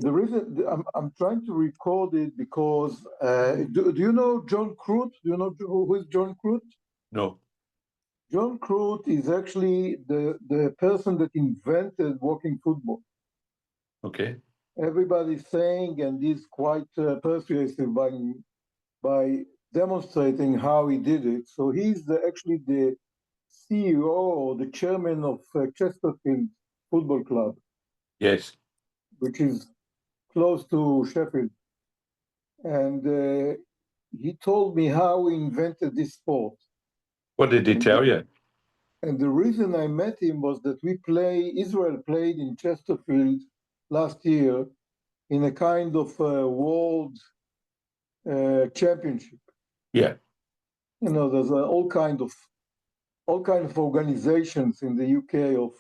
the reason I'm trying to record it because do you know John Crute? Do you know who is John Crute? No. John Crute is actually the person that invented walking football. Okay. Everybody's saying, and he's quite persuasive by demonstrating how he did it. So he's actually the CEO or the chairman of Chesterfield Football Club. Yes. Which is close to Sheffield. And he told me how he invented this sport. What did he tell you? And the reason I met him was that Israel played in Chesterfield last year in a kind of world championship. Yeah. You know, there's all kind of organizations in the UK of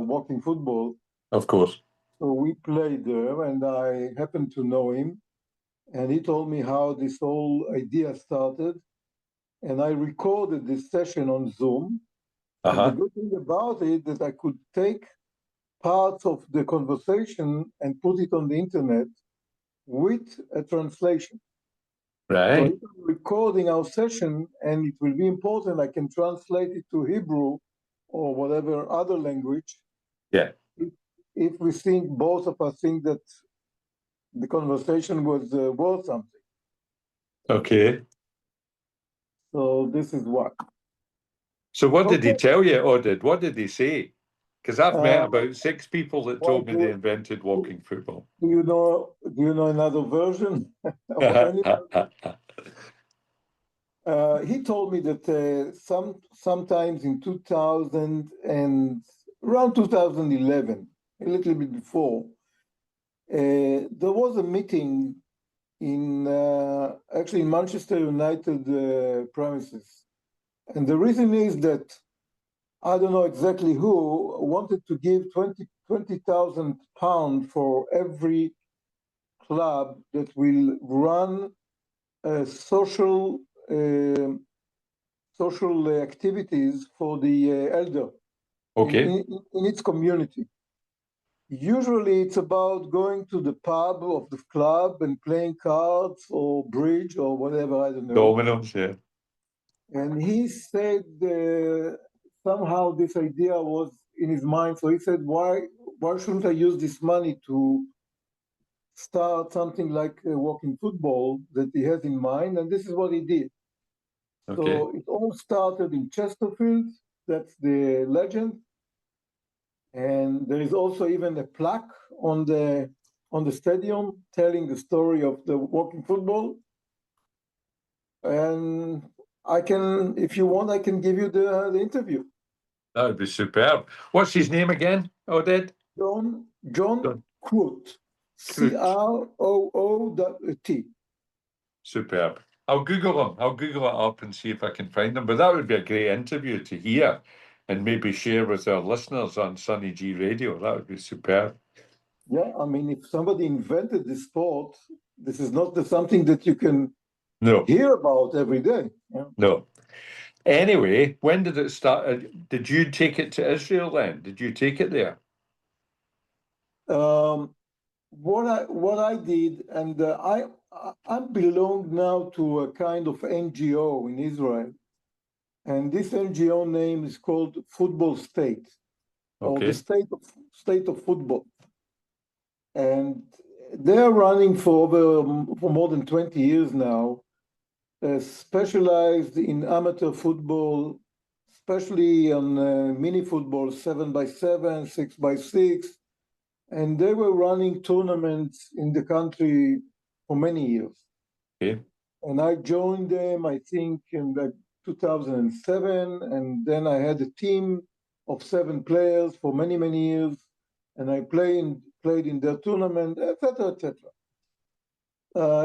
walking football. Of course. So we played there, and I happened to know him. And he told me how this whole idea started. And I recorded this session on Zoom. And the good thing about it that I could take parts of the conversation and put it on the internet with a translation. Right. So if I'm recording our session, and it will be important, I can translate it to Hebrew or whatever other language. Yeah. If we think, both of us think that the conversation was worth something. Okay. So this is what. So what did he tell you, Oded? What did he say? Because I've met about 6 people that told me they invented walking football. Do you know another version? He told me that sometimes in 2000 and around 2011, a little bit before, there was a meeting in actually in Manchester United premises. And the reason is that I don't know exactly who wanted to give 20,000 pounds for every club that will run social activities for the elder in its community. Usually it's about going to the pub of the club and playing cards or bridge or whatever, I don't know. Dominoes, yeah. And he said somehow this idea was in his mind. So he said, why shouldn't I use this money to start something like walking football that he has in mind? And this is what he did. Okay. So it all started in Chesterfield. That's the legend. And there is also even a plaque on the stadium telling the story of the walking football. And I can, if you want, I can give you the interview. That would be superb. What's his name again, Oded? John Crute. CROOT. Superb. I'll Google him. I'll Google it up and see if I can find him. But that would be a great interview to hear and maybe share with our listeners on Sunny G Radio. That would be superb. Yeah, I mean, if somebody invented this sport, this is not something that you can hear about every day. Yeah? No. Anyway, when did it start? Did you take it to Israel then? Did you take it there? What I did, and I belong now to a kind of NGO in Israel, and this NGO name is called Football State, or the state of football, and they're running for more than 20 years now, specialized in amateur football, especially on mini football, 7x7, 6x6. And they were running tournaments in the country for many years. Okay. And I joined them, I think, in 2007. And then I had a team of 7 players for many, many years. And I played in their tournament, etc., etc.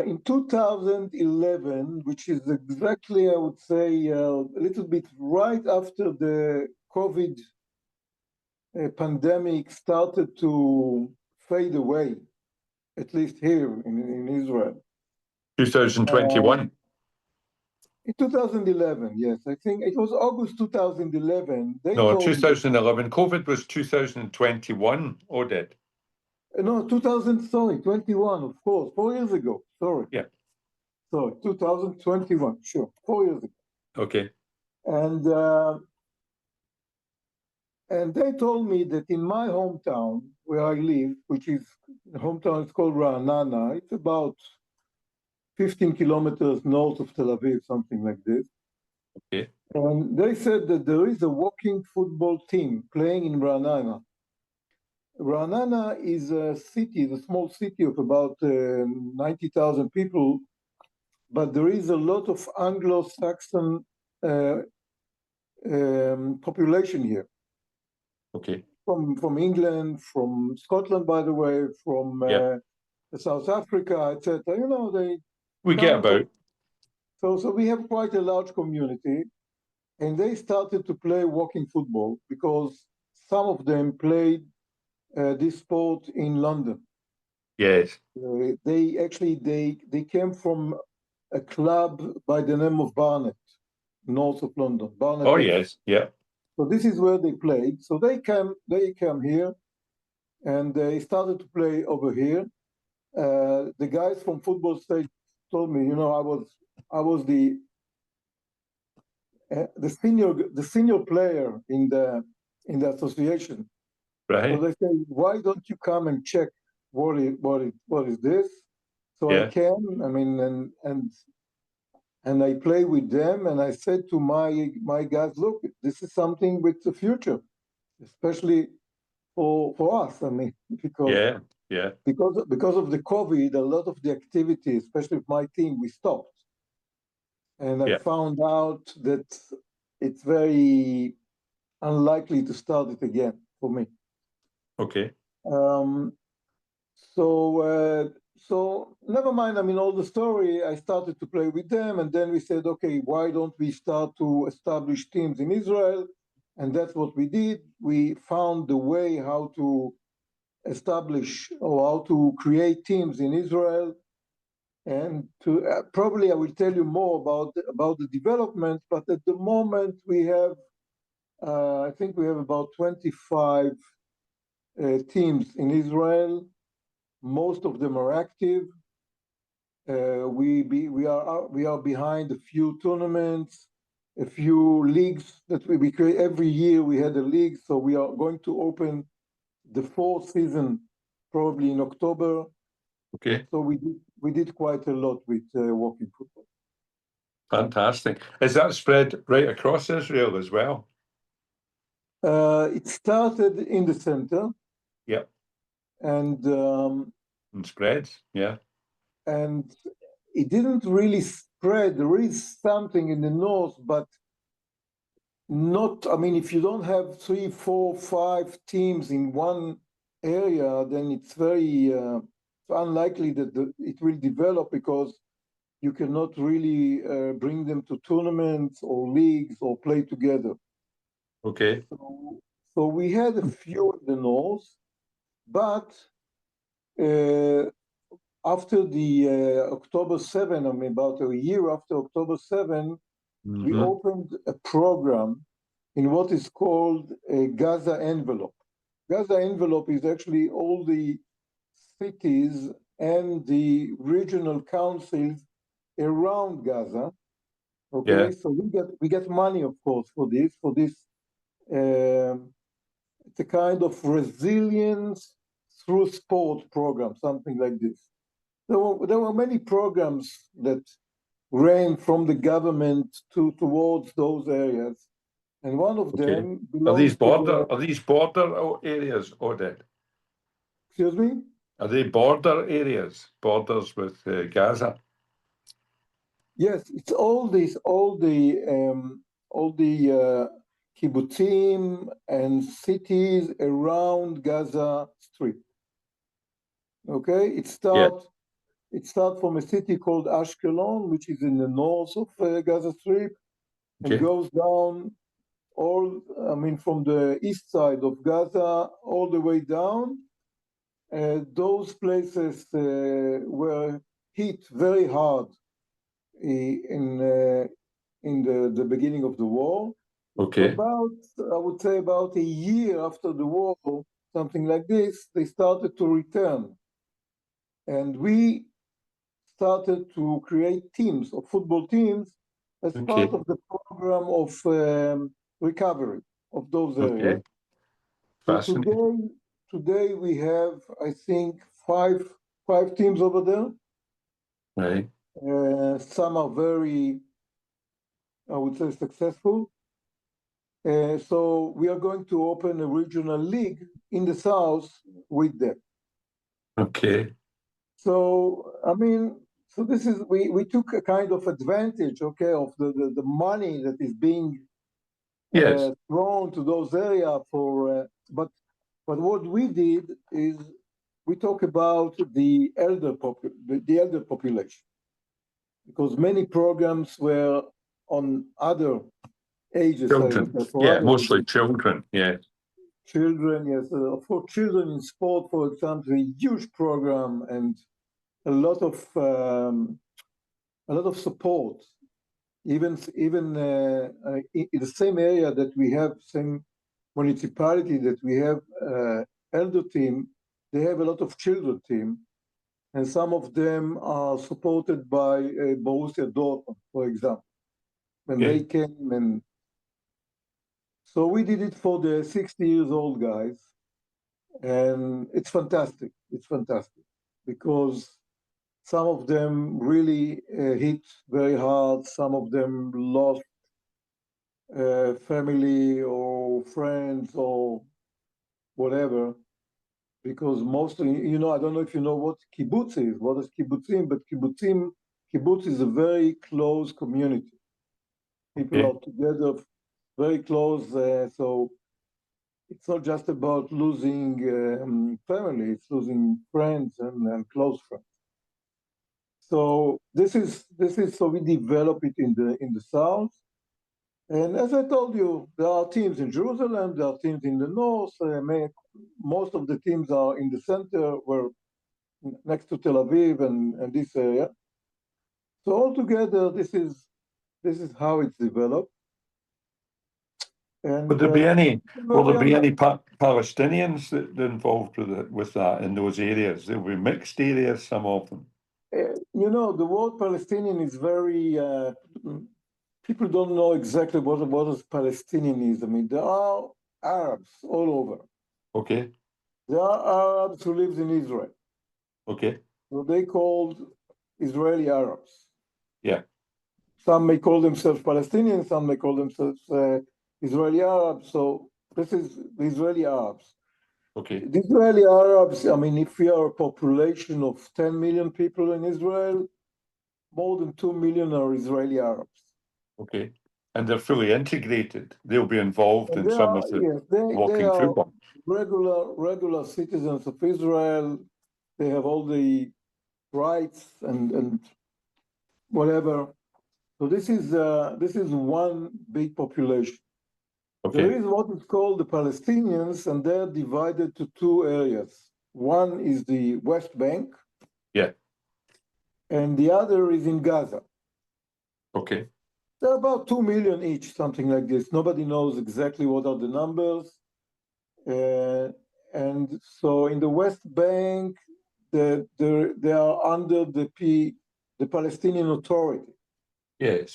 In 2011, which is exactly, I would say, a little bit right after the COVID pandemic started to fade away, at least here in Israel. 2021. In 2011, yes. I think it was August 2011. No, 2011. COVID was 2021, Oded. No, 21, of course, 4 years ago. Sorry. Yeah. Sorry, 2021, sure, 4 years ago. Okay. And they told me that in my hometown where I live, which is the hometown is called Ra'anana, it's about 15 kilometers north of Tel Aviv, something like this. Okay. And they said that there is a walking football team playing in Ra'anana. Ra'anana is a city, a small city of about 90,000 people, but there is a lot of Anglo-Saxon population here. Okay. From England, from Scotland, by the way, from South Africa, etc. You know, we get about. So we have quite a large community, and they started to play walking football because some of them played this sport in London. Yes. They came from a club by the name of Barnet, north of London. Barnet. Oh yes, yeah. So this is where they played. So they came here, and they started to play over here. The guys from football state told me, you know, I was the senior player in the association. Right. So they say, why don't you come and check what is this? So I came. I mean, and I play with them, and I said to my guys, look, this is something with the future, especially for us. I mean, because of the COVID, a lot of the activity, especially with my team, we stopped. And I found out that it's very unlikely to start it again for me. Okay. So never mind. I mean, all the story. I started to play with them, and then we said, okay, why don't we start to establish teams in Israel? And that's what we did. We found the way how to establish or how to create teams in Israel. And to probably I will tell you more about the development. But at the moment, we have, I think we have about 25 teams in Israel. Most of them are active. We are behind a few tournaments, a few leagues that we create every year. We had a league, so we are going to open the fourth season probably in October. Okay. So we did quite a lot with walking football. Fantastic. Is that spread right across Israel as well? It started in the center. Yep. And spreads, yeah. And it didn't really spread. There is something in the north, but not, I mean, if you don't have 3, 4, 5 teams in one area, then it's very unlikely that it will develop because you cannot really bring them to tournaments or leagues or play together. Okay. So we had a few in the north, but after the October 7, I mean, about a year after October 7, we opened a program in what is called a Gaza envelope. Gaza envelope is actually all the cities and the regional councils around Gaza. Okay, Yeah. so we get money, of course, for this. It's a kind of resilience through sport program, something like this. There were many programs that ran from the government towards those areas, and one of them belongs Are these border areas, Oded? Excuse me? Are they border areas, borders with Gaza? Yes, it's all the kibbutzim and cities around Gaza Strip. Okay, it starts from a city called Ashkelon, which is in the north of Gaza Strip, and goes down from the east side of Gaza all the way down. Those places were hit very hard in the beginning of the war. Okay. I would say about a year after the war, something like this, they started to return. And we started to create teams of football teams as Okay. part of the program of recovery of those areas. Okay. So Fascinating. today we have, I think, five teams over there. Right. Some are very, I would say, successful. So we are going to open a regional league in the south with them. Okay. So I mean, so this is we took a kind of advantage, okay, of the money that is being Yes. thrown to those areas for, but what we did is we talk about the elder population, because many programs were on other ages, I would Children. say, for Yeah, other mostly ages. children. Yeah. Children, yes, for children in sport, for example, a huge program and a lot of support. Even in the same area that we have, same municipality that we have elder team, they have a lot of children team, and some of them are supported by Borussia Dortmund, for example, when Okay. they came. And so we did it for the 60 years old guys, and it's fantastic. It's fantastic because some of them really hit very hard. Some of them lost family or friends or whatever. Because mostly, I don't know if you know what kibbutz is, what is kibbutzim, but kibbutz is a very close community. People Okay. are together, very close. So it's not just about losing family; it's losing friends and close friends. So so we develop it in the south. And as I told you, there are teams in Jerusalem, there are teams in the north. Most of the teams are in the center, where next to Tel Aviv and this area. So altogether, this is how it's developed. Would And there be any? Will there very be any Palestinians that are involved with that in those areas? There will be mixed areas, some of them. the word Palestinian is very. People don't know exactly what is Palestinian is. I mean, there are Arabs all over. Okay. There are Arabs who live in Israel. Okay. So they called Israeli Arabs. Yeah. Some may call themselves Palestinians, some may call themselves Israeli Arabs. So this is the Israeli Arabs. Okay. The Israeli Arabs, I mean, if we are a population of 10 million people in Israel, more than 2 million are Israeli Arabs. Okay. And they're fully integrated. They'll be involved And in some of the they walking are football. regular citizens of Israel. They have all the rights and whatever. So this is one big population. There Okay. is what is called the Palestinians, and they're divided to two areas. One is the West Bank, Yeah. and the other is in Gaza. Okay. They're about 2 million each, something like this. Nobody knows exactly what are the numbers. And so in the West Bank, they are under the Palestinian Authority. Yes.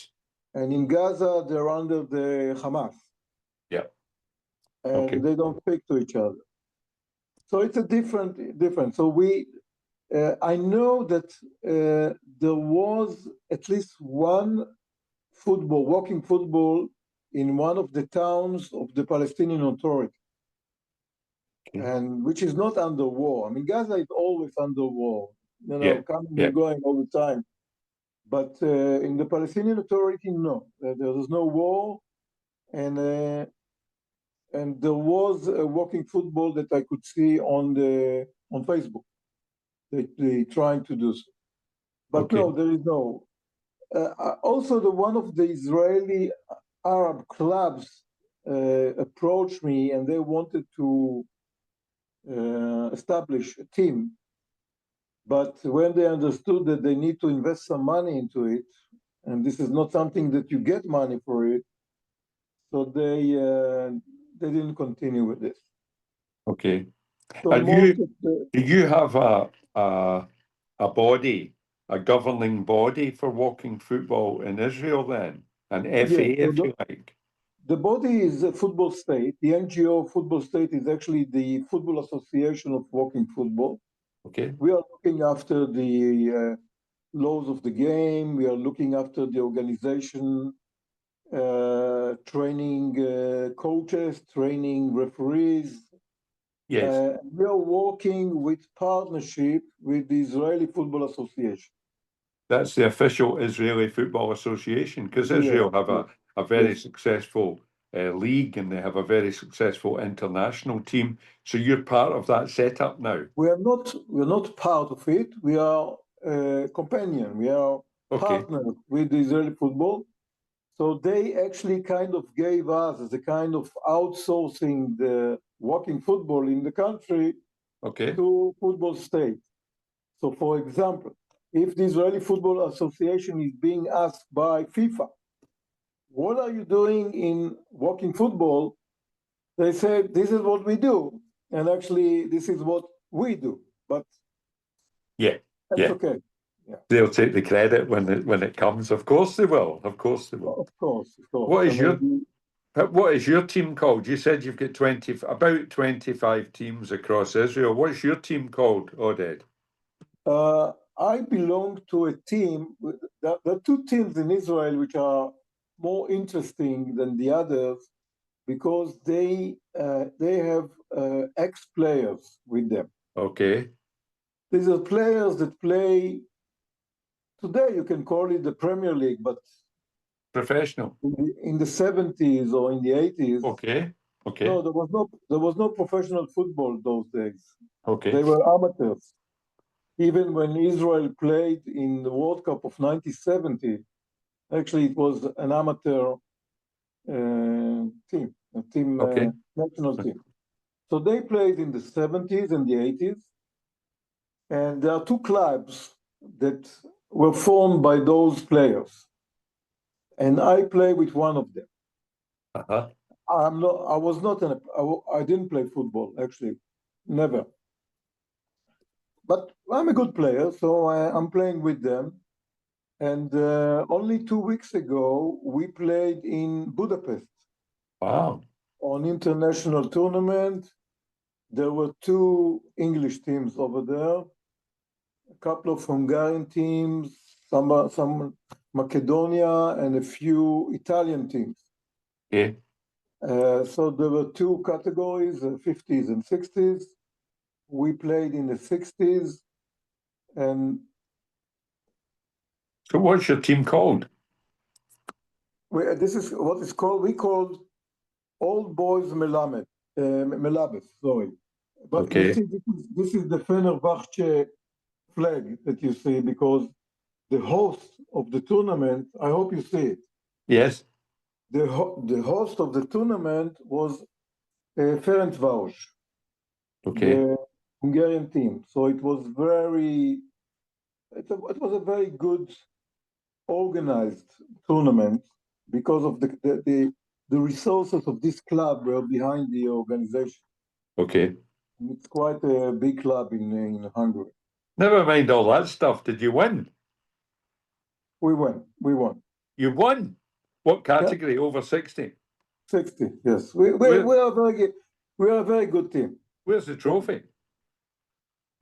And in Gaza, they're under the Hamas. Yeah. And Okay. they don't speak to each other. So it's a different. So I know that there was at least one walking football in one of the towns of the Palestinian Authority, Okay. and which is not under war. I mean, Gaza is always under war, Yeah. coming Yeah. and going all the time. But in the Palestinian Authority, no, there is no war, and there was a walking football that I could see on Facebook. They trying to do so, but Okay. no, there is no. Also, one of the Israeli Arab clubs approached me, and they wanted to establish a team. But when they understood that they need to invest some money into it, and this is not something that you get money for it, so they didn't continue with this. Okay. So And most of the, do you have a body, a governing body for walking football in Israel then? An yes, FA, so if you like. the body is a football state. The NGO football state is actually the Football Association of Walking Football. Okay. We are looking after the laws of the game. We are looking after the organization, training coaches, training referees. Yes. We are working with partnership with the Israeli Football Association. That's the official Israeli Football Association, because Yes, Israel have yes, a very yes. successful league and they have a very successful international team. So you're part of that setup now. We're not part of it. We are a companion. We are Okay. partners with the Israeli football. So they actually kind of gave us as a kind of outsourcing the walking football in the country Okay. to football state. So for example, if the Israeli Football Association is being asked by FIFA, what are you doing in walking football? They said, this is what we do. And actually, this is what we do. But Yeah. that's Yeah. okay. Yeah, They'll take the credit when it comes. Of course they will. Of course they will. of course, of course. What I is your mean, what is your team called? You said you've got about 25 teams across Israel. What's your team called, Oded? I belong to a team. There are two teams in Israel which are more interesting than the others because they have ex-players with them. Okay. These are players that play today. You can call it the Premier League, but Professional. in the 70s or in the 80s, Okay. no, Okay. there was no professional football those days. Okay. They were amateurs. Even when Israel played in the World Cup of 1970, actually it was an amateur Okay. national team. So they played in the 70s and the 80s, and there are two clubs that were formed by those players, and I play with one of them. Uh-huh. I'm not. I was not an. I didn't play football actually, never. But I'm a good player, so I'm playing with them. And only 2 weeks ago, we played in Budapest Wow. on international tournament. There were two English teams over there, a couple of Hungarian teams, some Macedonia, and a few Italian teams. Okay. So there were two categories, 50s and 60s. We played in the 60s, and So what's your team called? this is what is called. We called Old Boys Melabes. Sorry, but you Okay. see, this is the Fenerbahce flag that you see because the host of the tournament. I hope you see it. Yes. The host of the tournament was Ferencváros, Okay. the Hungarian team. So it was it was a very good organized tournament because of the resources of this club were behind the organization. Okay. It's quite a big club in Hungary. Never mind all that stuff. Did you win? We won. We won. You won. What Yeah, category? Over 60. 60. Yes, Where, we are very good. We are a very good team. where's the trophy?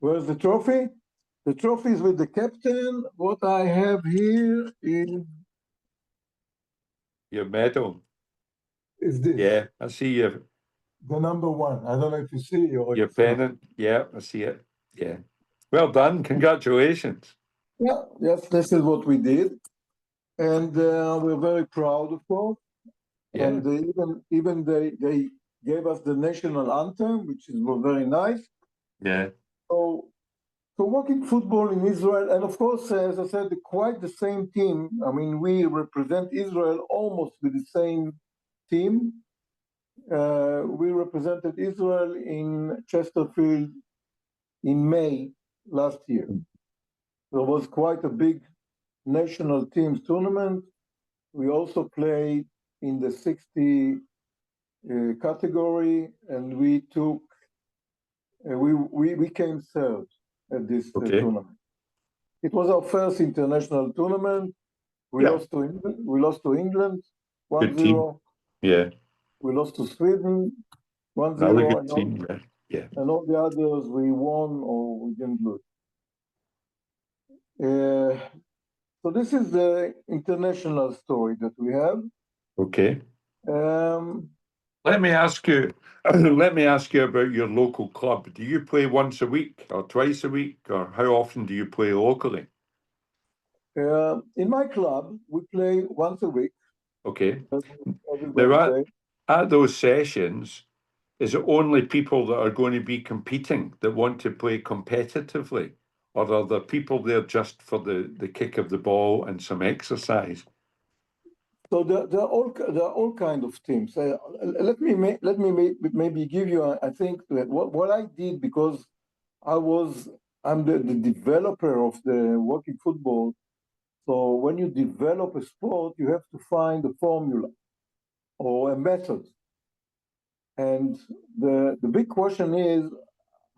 Where's the trophy? The trophy is with the captain. What I have here Your medal. is this, Yeah, I see the number one. I don't know if you see or your it's not. pennant. Yeah, I see it. Yeah. Well done. Congratulations. Yeah, yes, this is what we did, and we're very proud, of course. Yeah. And even they gave us the national anthem, which is very nice. Yeah. So walking football in Israel, and of course, as I said, quite the same team. I mean, we represent Israel almost with the same team. We represented Israel in Chesterfield in May last year. There was quite a big national teams tournament. We also played in the 60 category, and we took we came third at this Okay. tournament. It was our first international tournament. We Yeah. lost to England. We lost to England Good team. 1-0. Yeah. We lost to Sweden 1-0, Another good and team. Yeah. Yeah. all the others we won or we didn't lose. So this is the international story that we have. Okay. Um, Let me ask you. Let me ask you about your local club. Do you play once a week or twice a week, or how often do you play locally? in my club, we play once a week, Okay. every Now, Wednesday. at those sessions, is it only people that are going to be competing that want to play competitively, or are there people there just for the kick of the ball and some exercise? So there are all kind of teams. Let me maybe give you. I think that what I did, because I'm the developer of the working football. So when you develop a sport, you have to find a formula or a method. And the big question is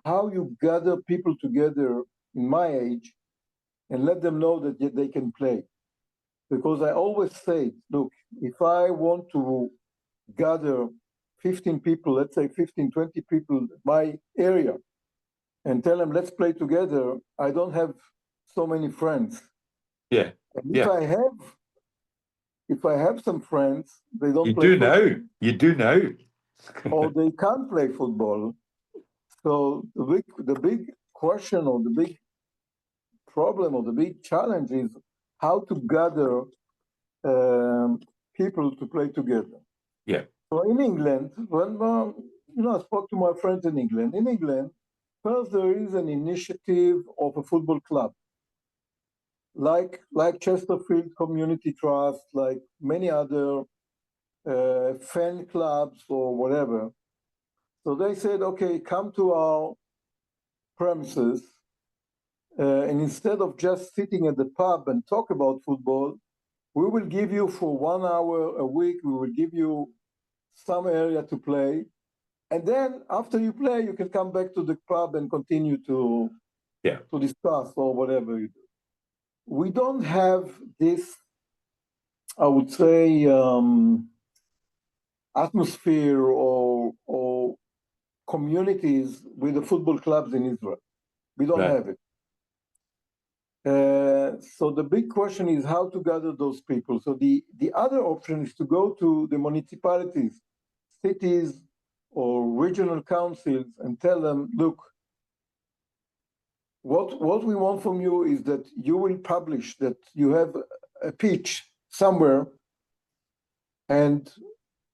how you gather people together in my age and let them know that they can play. Because I always say, look, if I want to gather 15 people, let's say 15, 20 people in my area, and tell them, let's play together, I don't have so many friends. Yeah. And Yeah. if I have some friends, they don't You play do football, now. You do now. or they can't play football. So the big question or the big problem or the big challenge is how to gather people to play together. Yeah. So in England, when I spoke to my friends in England. In England, first there is an initiative of a football club, like Chesterfield Community Trust, like many other fan clubs or whatever. So they said, okay, come to our premises, and instead of just sitting at the pub and talk about football, we will give you for 1 hour a week, we will give you some area to play. And then after you play, you can come back to the pub and continue to discuss or whatever you do. We don't have this, I would say, atmosphere or communities with the football clubs in Israel. We don't Right. have it. So the big question is how to gather those people. So the other option is to go to the municipalities, cities, or regional councils and tell them, look, what we want from you is that you will publish that you have a pitch somewhere, and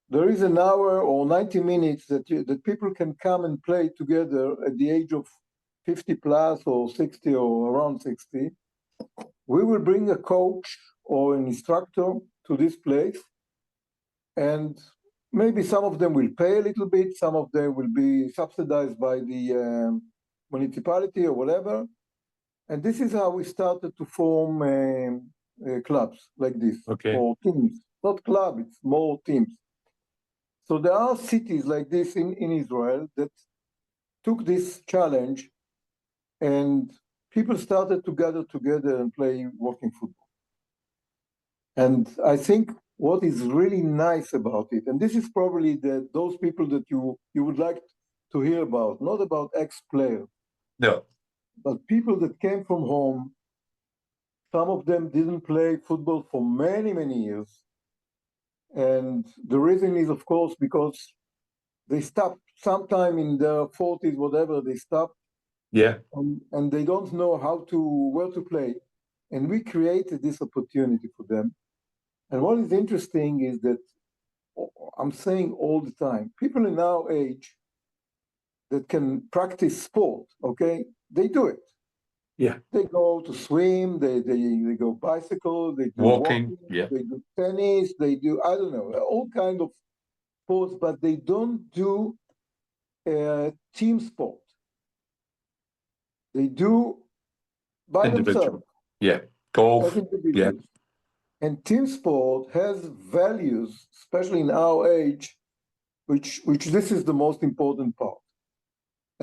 there is an hour or 90 minutes that people can come and play together at the age of 50 plus or 60 or around 60. We will bring a coach or an instructor to this place, and maybe some of them will pay a little bit, some of them will be subsidized by the municipality or whatever. And this is how we started to form clubs like this, or teams. Not club, it's more teams. So there are cities like this in Israel that took this challenge, and people started to gather together and play working football. And I think what is really nice about it, and this is probably those people that you would like to hear about, not about ex-players. No. But people that came from home, some of them didn't play football for many, many years. And the reason is, of course, because they stopped sometime in their 40s, whatever, they stopped. Yeah. And they don't know where to play. And we created this opportunity for them. And what is interesting is that I'm saying all the time, people in our age that can practice sport, okay, they do it. Yeah. They go to swim, they go bicycle, they do walking, they do tennis, they do, I don't know, all kind of sports, but they don't do team sport. They do by themselves. Yeah. Golf. As individuals. Yeah. And team sport has values, especially in our age, which this is the most important part.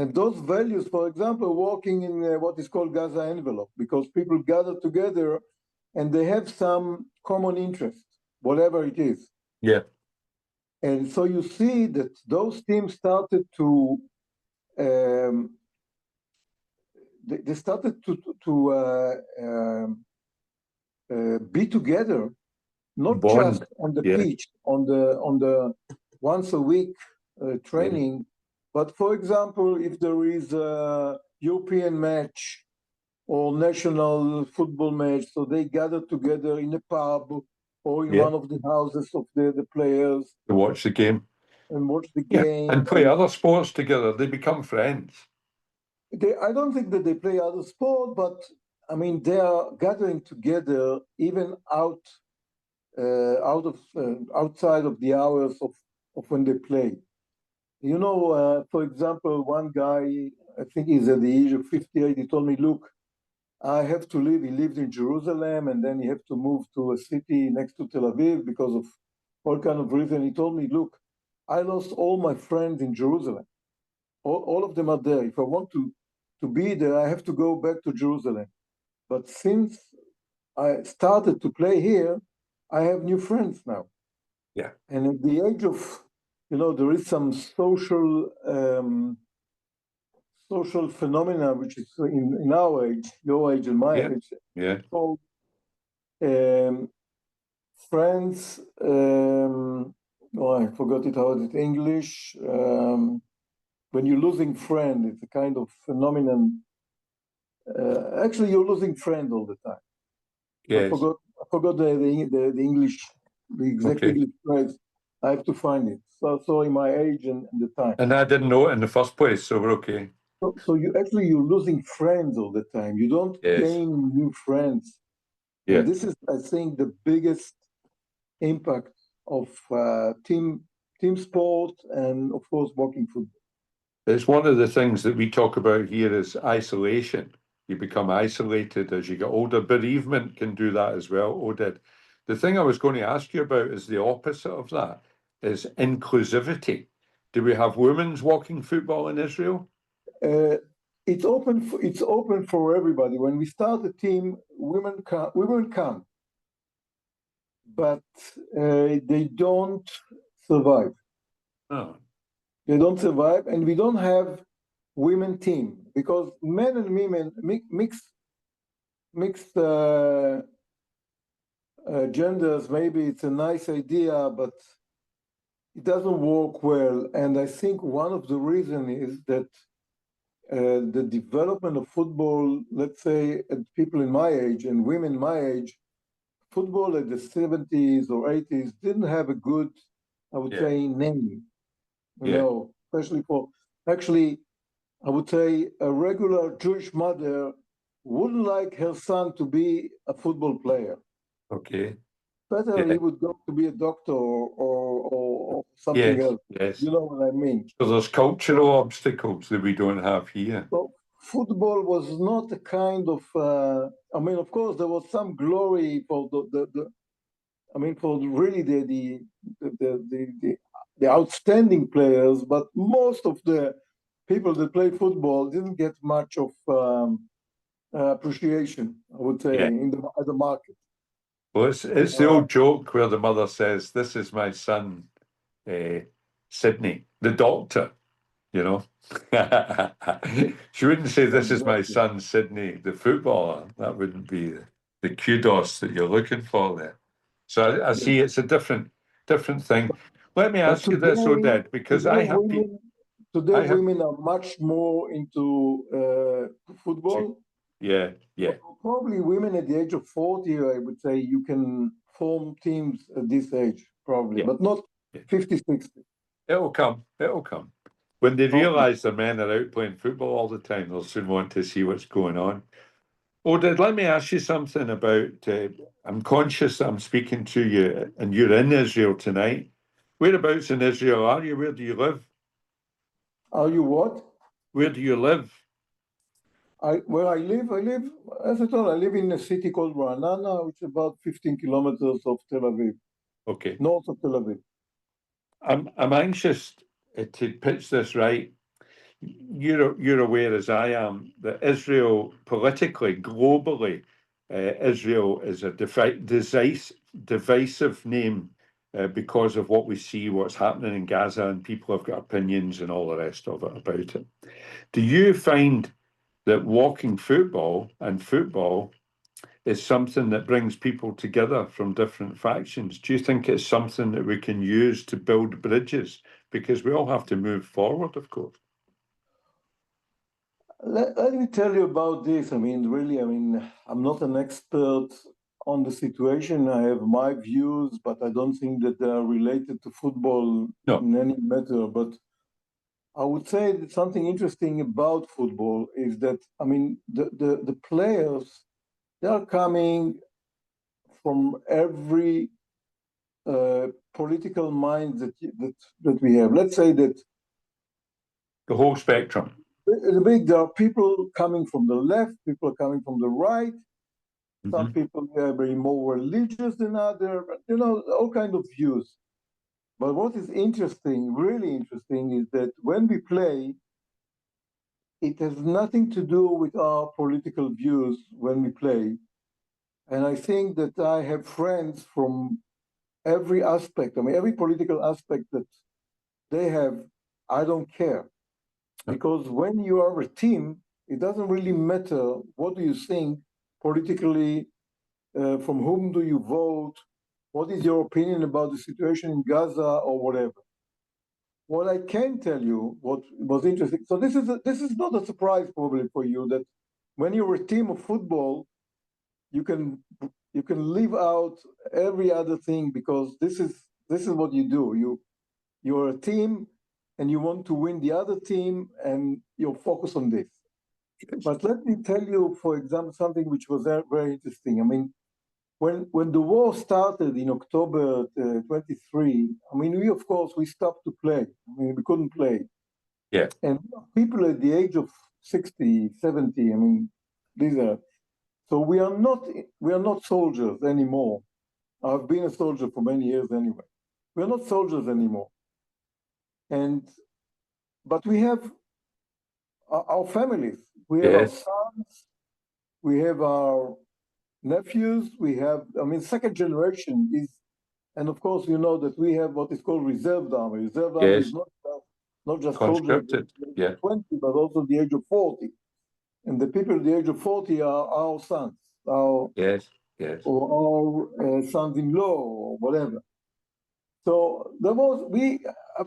And those values, for example, working in what is called Gaza envelope, because people gather together and they have some common interest, whatever it is. Yeah. And so you see that those teams started to they started to be together, not just Bond. on the Yeah. pitch, on the once a week training, but for example, if there is a European match or national football match, so they gather together in a pub or in Yeah. one of the houses of the players To watch the game. and watch the Yeah. game. And play other sports together. They become friends. I don't think that they play other sport, but I mean they are gathering together even outside of the hours of when they play. You know, for example, one guy, I think he's at the age of 58, he told me, look, I have to leave. He lived in Jerusalem and then he had to move to a city next to Tel Aviv because of all kind of reason. He told me, look, I lost all my friends in Jerusalem. All of them are there. If I want to be there, I have to go back to Jerusalem. But since I started to play here, I have new friends now. Yeah. And at the age of, there is some social phenomena which is in our age, your age and my age, Yeah. called friends. I forgot it how it's English. When you're losing friend, it's a kind of phenomenon. Actually, you're losing friend all the time. I Yes. forgot the English, the exact Okay. English phrase. I have to find it. So in my age and the time. And I didn't know it in the first place, so we're okay. So you're losing friends all the time. You don't Yes. gain new friends. Yeah. And this is, I think, the biggest impact of team sport and, of course, walking football. It's one of the things that we talk about here is isolation. You become isolated as you get older. Bereavement can do that as well, Oded. The thing I was going to ask you about is the opposite of that, is inclusivity. Do we have women's walking football in Israel? It's open for everybody. When we start the team, women come, but they don't survive. Oh. They don't survive, and we don't have women team because men and women mixed genders. Maybe it's a nice idea, but it doesn't work well. And I think one of the reasons is that the development of football, let's say, at people in my age and women my age, football at the 70s or 80s didn't have a good, I would say, name. Especially actually, I would say a regular Jewish mother wouldn't like her son to be a football player. Okay. Better he would go to be a doctor or something else. Yes. You know what I mean? So there's cultural obstacles that we don't have here. So football was not a kind of. Of course, there was some glory for for really the outstanding players, but most of the people that play football didn't get much of appreciation, I would say, at the market. Well, it's the old joke where the mother says, "This is my son, Sydney, the doctor." You know, she wouldn't say, "This is my son, Sydney, the footballer." That wouldn't be the kudos that you're looking for there. So I see it's a different thing. Let me ask you this, Oded, because I have people. Today, women are much more into football. Yeah. Probably women at the age of 40, I would say you can form teams at this age, probably, but not 50, 60. It'll come. When they realize the men are out playing football all the time, they'll soon want to see what's going on. Oded, let me ask you something about, I'm conscious that I'm speaking to you and you're in Israel tonight. Whereabouts in Israel are you? Where do you live? Are you what? Where do you live? Where I live, as I told, I live in a city called Ra'anana, which is about 15 kilometers of Tel Aviv. Okay. North of Tel Aviv. I'm anxious to pitch this right. you're aware as I am that Israel politically, globally, Israel is a divisive name because of what we see, what's happening in Gaza, and people have got opinions and all the rest of it about it. Do you find that walking football and football is something that brings people together from different factions? Do you think it's something that we can use to build bridges? Because we all have to move forward, of course. Let me tell you about this. I mean, really, I'm not an expert on the situation. I have my views, but I don't think that they are related to football in any matter. But I would say that something interesting about football is that, I mean, the players, they are coming from every political mind that we have. Let's say that the whole spectrum. There are people coming from the left, people coming from the right. Some people are very more religious than others, all kinds of views. But what is interesting, really interesting, is that when we play, it has nothing to do with our political views when we play. And I think that I have friends from every aspect, every political aspect that they have, I don't care. Because when you are a team, it doesn't really matter what do you think politically, from whom do you vote, what is your opinion about the situation in Gaza or whatever. What I can tell you, what was interesting, so this is not a surprise probably for you, that when you're a team of football, you can leave out every other thing, because this is what you do. You're a team and you want to win the other team, and you're focused on this. But let me tell you, for example, something which was very interesting. I mean, when the war started in October 23, I mean, we stopped to play. I mean, we couldn't play. Yeah. And people at the age of 60, 70, I mean, so we are not soldiers anymore. I've been a soldier for many years anyway. We're not soldiers anymore. But we have our families. We have our sons. We have our nephews. We have, second generation is, and of course, you know that we have what is called reserve army. Reserve army is not just soldiers at the age of 20, but also the age of 40. And the people at the age of 40 are our sons, or our sons-in-law, or whatever. So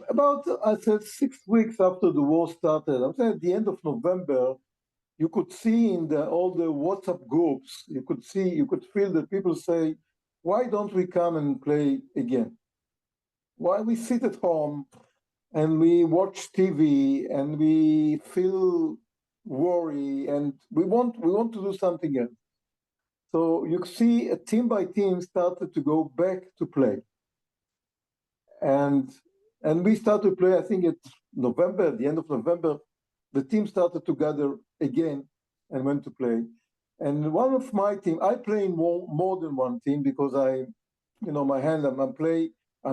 about, I said, 6 weeks after the war started, I'm saying at the end of November, you could see in all the WhatsApp groups, you could feel that people say, why don't we come and play again? Why we sit at home and we watch TV and we feel worry and we want to do something else. So you see a team by team started to go back to play. And we started to play, I think at the end of November, the team started to gather again and went to play. And one of my team, I play in more than one team because I'm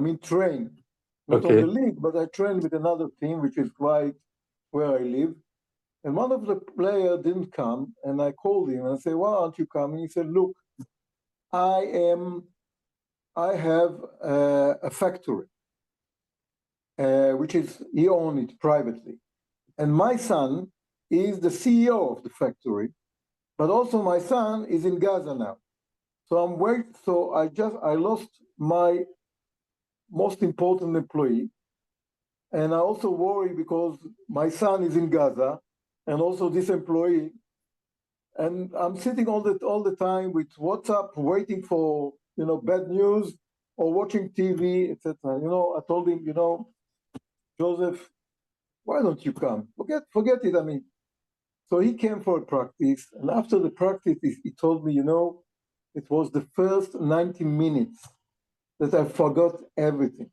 in train, not on the league, but I train with another team, which is right where I live. And one of the players didn't come, and I called him and I said, why aren't you coming? He said, look, I have a factory, which is, he owned it privately. And my son is the CEO of the factory, but also my son is in Gaza now. So I lost my most important employee. And I also worry because my son is in Gaza and also this employee. And I'm sitting all the time with WhatsApp, waiting for, bad news or watching TV, etc. I told him, Joseph, why don't you come? Forget it. I mean, so he came for a practice, and after the practice, he told me, it was the first 90 minutes that I forgot everything.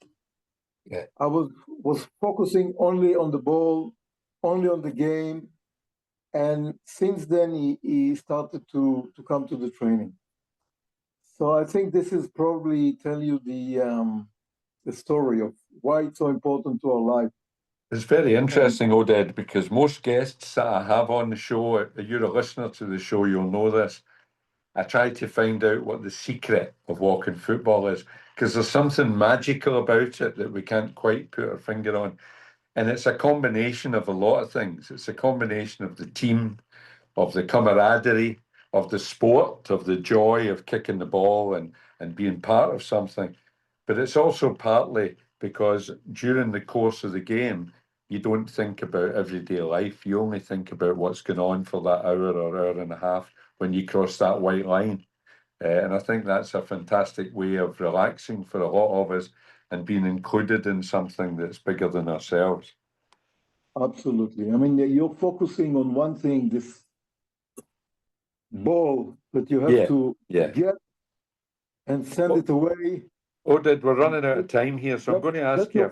Yeah. I was focusing only on the ball, only on the game, and since then he started to come to the training. So I think this is probably tell you the story of why it's so important to our life. It's very interesting, Oded, because most guests that I have on the show, you're a listener to the show, you'll know this. I try to find out what the secret of walking football is, because there's something magical about it that we can't quite put our finger on. And it's a combination of a lot of things. It's a combination of the team, of the camaraderie, of the sport, of the joy of kicking the ball and being part of something. But it's also partly because during the course of the game, you don't think about everyday life. You only think about what's going on for that hour or hour and a half when you cross that white line. And I think that's a fantastic way of relaxing for a lot of us and being included in something that's bigger than ourselves. Absolutely. I mean, you're focusing on one thing, this ball that you have to get and send it away. Oded, we're running out of time here, so I'm going to ask you a